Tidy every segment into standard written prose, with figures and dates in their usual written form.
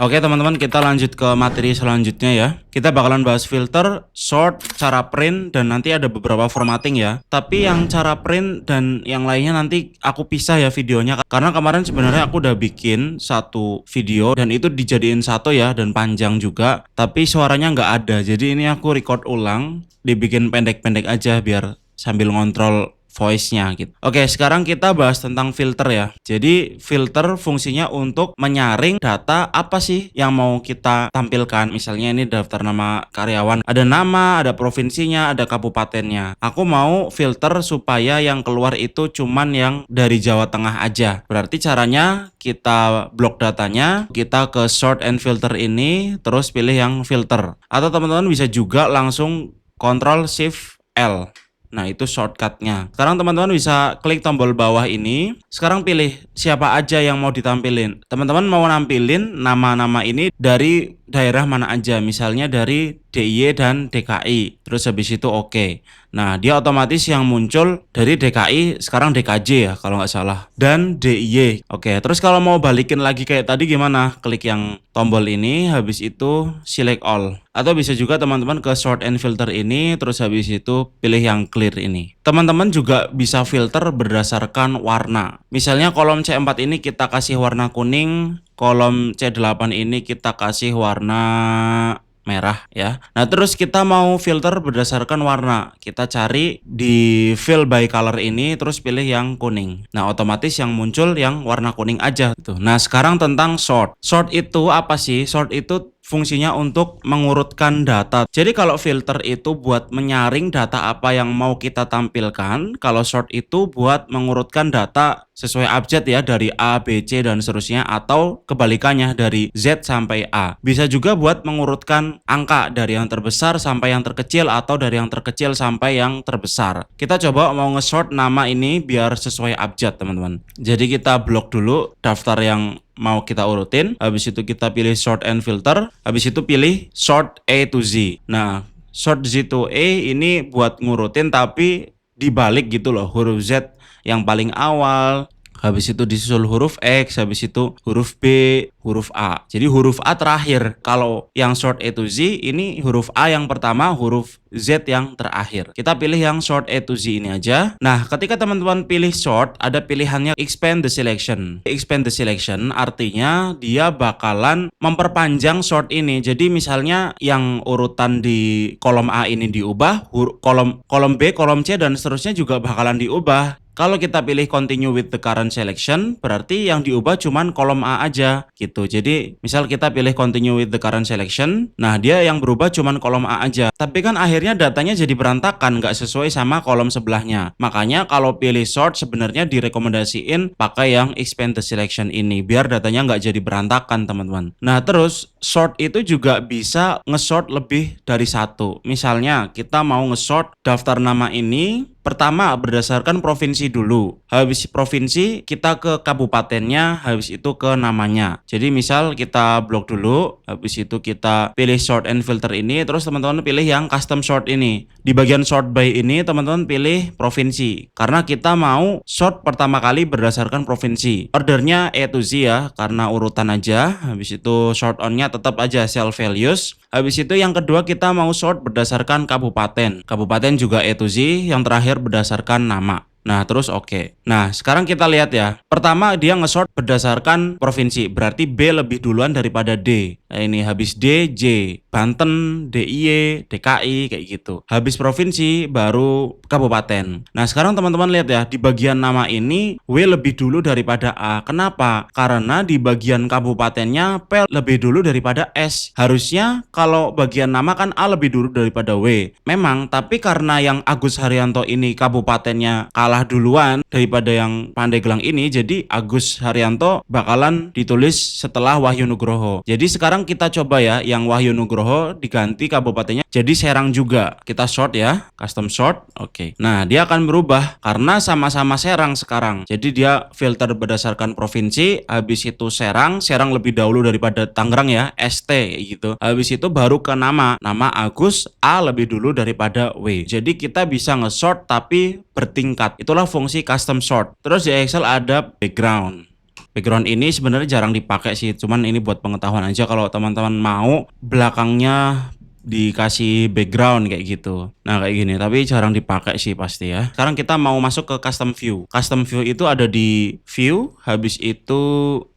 Oke teman-teman, kita lanjut ke materi selanjutnya ya. Kita bakalan bahas filter, sort, cara print, dan nanti ada beberapa formatting ya. Tapi yang cara print dan yang lainnya nanti aku pisah ya videonya. Karena kemarin sebenarnya aku udah bikin satu video dan itu dijadiin satu ya, dan panjang juga. Tapi suaranya nggak ada, jadi ini aku record ulang, dibikin pendek-pendek aja biar sambil ngontrol voice-nya gitu. Oke, sekarang kita bahas tentang filter ya. Jadi filter fungsinya untuk menyaring data apa sih yang mau kita tampilkan. Misalnya ini daftar nama karyawan, ada nama, ada provinsinya, ada kabupatennya. Aku mau filter supaya yang keluar itu cuman yang dari Jawa Tengah aja. Berarti caranya kita blok datanya, kita ke sort and filter ini, terus pilih yang filter. Atau teman-teman bisa juga langsung Ctrl Shift L. Nah, itu shortcutnya. Sekarang teman-teman bisa klik tombol bawah ini. Sekarang pilih siapa aja yang mau ditampilin. Teman-teman mau nampilin nama-nama ini dari daerah mana aja. Misalnya dari DIY dan DKI. Terus habis itu oke. Nah, dia otomatis yang muncul dari DKI sekarang DKJ ya kalau nggak salah. Dan DIY. Oke, terus kalau mau balikin lagi kayak tadi gimana? Klik yang tombol ini, habis itu select all. Atau bisa juga teman-teman ke sort and filter ini, terus habis itu pilih yang clear ini. Teman-teman juga bisa filter berdasarkan warna. Misalnya kolom C4 ini kita kasih warna kuning, kolom C8 ini kita kasih warna merah ya. Nah, terus kita mau filter berdasarkan warna. Kita cari di fill by color ini, terus pilih yang kuning. Nah, otomatis yang muncul yang warna kuning aja tuh. Nah, sekarang tentang sort. Sort itu apa sih? Sort itu fungsinya untuk mengurutkan data. Jadi kalau filter itu buat menyaring data apa yang mau kita tampilkan, kalau sort itu buat mengurutkan data sesuai abjad ya, dari A, B, C dan seterusnya, atau kebalikannya dari Z sampai A. Bisa juga buat mengurutkan angka dari yang terbesar sampai yang terkecil, atau dari yang terkecil sampai yang terbesar. Kita coba mau nge-sort nama ini biar sesuai abjad teman-teman. Jadi kita blok dulu daftar yang mau kita urutin, habis itu kita pilih sort and filter, habis itu pilih sort A to Z. Nah, sort Z to A ini buat ngurutin tapi dibalik gitu loh, huruf Z yang paling awal, habis itu disusul huruf X, habis itu huruf B, huruf A. Jadi huruf A terakhir. Kalau yang sort A to Z ini huruf A yang pertama, huruf Z yang terakhir. Kita pilih yang sort A to Z ini aja. Nah, ketika teman-teman pilih sort, ada pilihannya expand the selection. Expand the selection artinya dia bakalan memperpanjang sort ini. Jadi misalnya yang urutan di kolom A ini diubah, kolom B, kolom C dan seterusnya juga bakalan diubah. Kalau kita pilih continue with the current selection, berarti yang diubah cuman kolom A aja gitu. Jadi misal kita pilih continue with the current selection, nah dia yang berubah cuman kolom A aja. Tapi kan akhirnya datanya jadi berantakan, nggak sesuai sama kolom sebelahnya. Makanya kalau pilih sort sebenarnya direkomendasiin pakai yang expand the selection ini, biar datanya nggak jadi berantakan teman-teman. Nah terus sort itu juga bisa nge-sort lebih dari satu. Misalnya kita mau nge-sort daftar nama ini, pertama berdasarkan provinsi dulu, habis provinsi kita ke kabupatennya, habis itu ke namanya. Jadi misal kita blok dulu, habis itu kita pilih sort and filter ini, terus teman-teman pilih yang custom sort ini. Di bagian sort by ini teman-teman pilih provinsi, karena kita mau sort pertama kali berdasarkan provinsi. Ordernya A to Z ya, karena urutan aja. Habis itu sort on-nya tetap aja self values. Habis itu yang kedua kita mau sort berdasarkan kabupaten. Kabupaten juga A to Z, yang terakhir berdasarkan nama. Nah terus oke. Nah sekarang kita lihat ya. Pertama dia nge-sort berdasarkan provinsi, berarti B lebih duluan daripada D. Nah ini habis D, J, Banten, DIY, DKI kayak gitu. Habis provinsi baru kabupaten. Nah sekarang teman-teman lihat ya, di bagian nama ini W lebih dulu daripada A. Kenapa? Karena di bagian kabupatennya P lebih dulu daripada S. Harusnya kalau bagian nama kan A lebih dulu daripada W. Memang, tapi karena yang Agus Haryanto ini kabupatennya kalah duluan daripada yang Pandeglang ini, jadi Agus Haryanto bakalan ditulis setelah Wahyu Nugroho. Jadi sekarang kita coba ya, yang Wahyu Nugroho diganti kabupatennya jadi Serang juga. Kita sort ya, custom sort. Oke. Nah, dia akan berubah karena sama-sama Serang sekarang. Jadi dia filter berdasarkan provinsi, habis itu Serang lebih dahulu daripada Tangerang ya, ST gitu. Habis itu baru ke nama Agus, A lebih dulu daripada W. Jadi kita bisa nge-sort tapi bertingkat. Itulah fungsi custom sort. Terus di Excel ada background. Background ini sebenarnya jarang dipakai sih, cuman ini buat pengetahuan aja kalau teman-teman mau belakangnya dikasih background kayak gitu. Nah, kayak gini, tapi jarang dipakai sih pasti ya. Sekarang kita mau masuk ke custom view. Custom view itu ada di view, habis itu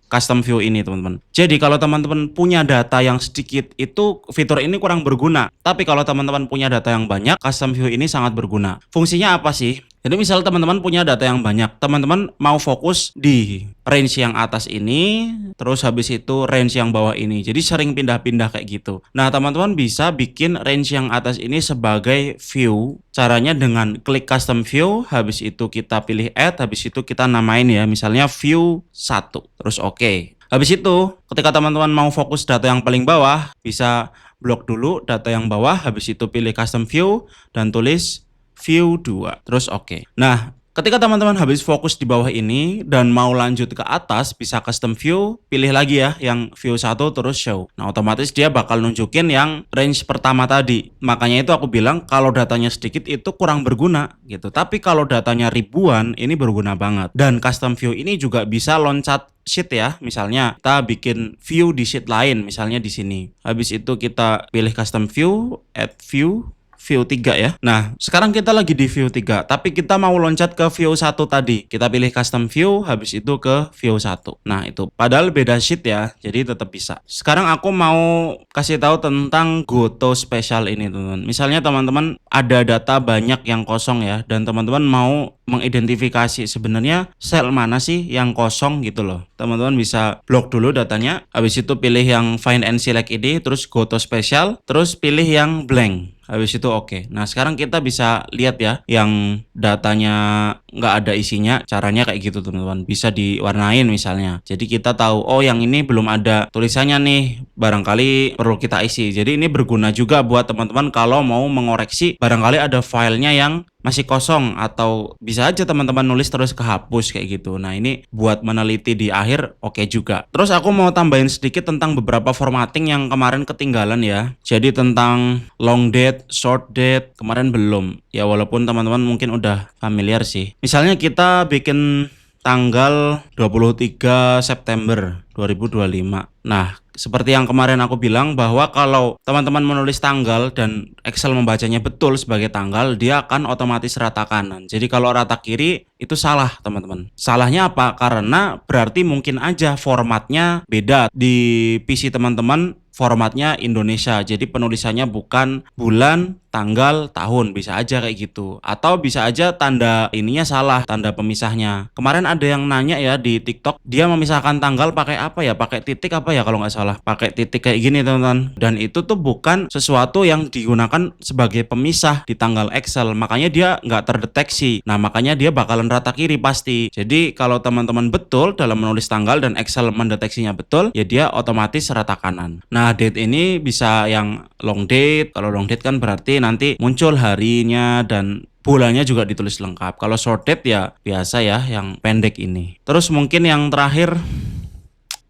custom view ini teman-teman. Jadi kalau teman-teman punya data yang sedikit itu fitur ini kurang berguna. Tapi kalau teman-teman punya data yang banyak, custom view ini sangat berguna. Fungsinya apa sih? Jadi misal teman-teman punya data yang banyak, teman-teman mau fokus di range yang atas ini, terus habis itu range yang bawah ini. Jadi sering pindah-pindah kayak gitu. Nah, teman-teman bisa bikin range yang atas ini sebagai view. Caranya dengan klik custom view, habis itu kita pilih add, habis itu kita namain ya, misalnya view 1. Terus oke. Habis itu, ketika teman-teman mau fokus data yang paling bawah, bisa blok dulu data yang bawah, habis itu pilih custom view dan tulis view 2, terus oke. Nah, ketika teman-teman habis fokus di bawah ini dan mau lanjut ke atas, bisa custom view, pilih lagi ya yang view 1 terus show. Nah, otomatis dia bakal nunjukin yang range pertama tadi. Makanya itu aku bilang kalau datanya sedikit itu kurang berguna gitu. Tapi kalau datanya ribuan ini berguna banget. Dan custom view ini juga bisa loncat sheet ya, misalnya kita bikin view di sheet lain, misalnya di sini. Habis itu kita pilih custom view, add view 3 ya. Nah, sekarang kita lagi di view 3, tapi kita mau loncat ke view 1 tadi. Kita pilih custom view, habis itu ke view 1. Nah, itu padahal beda sheet ya, jadi tetap bisa. Sekarang aku mau kasih tahu tentang Goto Special ini, teman-teman. Misalnya teman-teman ada data banyak yang kosong ya, dan teman-teman mau mengidentifikasi sebenarnya sel mana sih yang kosong gitu loh. Teman-teman bisa blok dulu datanya, habis itu pilih yang find and select ini, terus Goto Special, terus pilih yang blank. Habis itu oke. Nah, sekarang kita bisa lihat ya yang datanya nggak ada isinya. Caranya kayak gitu teman-teman. Bisa diwarnain misalnya. Jadi kita tahu oh yang ini belum ada tulisannya nih. Barangkali perlu kita isi. Jadi ini berguna juga buat teman-teman kalau mau mengoreksi barangkali ada filenya yang masih kosong atau bisa aja teman-teman nulis terus kehapus kayak gitu. Nah, ini buat meneliti di akhir oke juga. Terus aku mau tambahin sedikit tentang beberapa formatting yang kemarin ketinggalan ya. Jadi tentang long date, short date kemarin belum. Ya walaupun teman-teman mungkin udah familiar sih. Misalnya kita bikin tanggal 23 September 2025. Nah, seperti yang kemarin aku bilang bahwa kalau teman-teman menulis tanggal dan Excel membacanya betul sebagai tanggal, dia akan otomatis rata kanan. Jadi kalau rata kiri itu salah, teman-teman. Salahnya apa? Karena berarti mungkin aja formatnya beda. Di PC teman-teman formatnya Indonesia. Jadi penulisannya bukan bulan, tanggal, tahun, bisa aja kayak gitu. Atau bisa aja tanda ininya salah, tanda pemisahnya. Kemarin ada yang nanya ya di TikTok, dia memisahkan tanggal pakai apa ya? Pakai titik apa ya kalau nggak salah? Pakai titik kayak gini teman-teman. Dan itu tuh bukan sesuatu yang digunakan sebagai pemisah di tanggal Excel. Makanya dia nggak terdeteksi. Nah, makanya dia bakalan rata kiri pasti. Jadi kalau teman-teman betul dalam menulis tanggal dan Excel mendeteksinya betul, ya dia otomatis rata kanan. Nah, date ini bisa yang long date. Kalau long date kan berarti nanti muncul harinya dan bulannya juga ditulis lengkap. Kalau short date ya biasa ya yang pendek ini. Terus mungkin yang terakhir,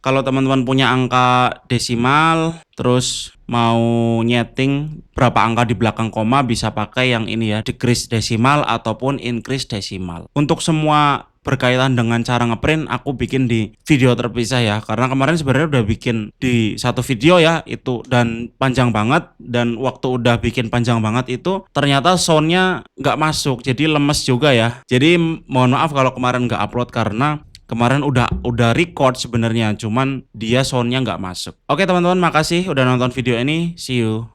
kalau teman-teman punya angka desimal terus mau nyeting berapa angka di belakang koma, bisa pakai yang ini ya, decrease desimal ataupun increase desimal. Untuk semua berkaitan dengan cara ngeprint aku bikin di video terpisah ya, karena kemarin sebenarnya udah bikin di satu video ya itu dan panjang banget, dan waktu udah bikin panjang banget itu ternyata soundnya nggak masuk, jadi lemes juga ya. Jadi mohon maaf kalau kemarin nggak upload karena kemarin udah record sebenarnya, cuman dia soundnya nggak masuk. Oke teman-teman, makasih udah nonton video ini, see you.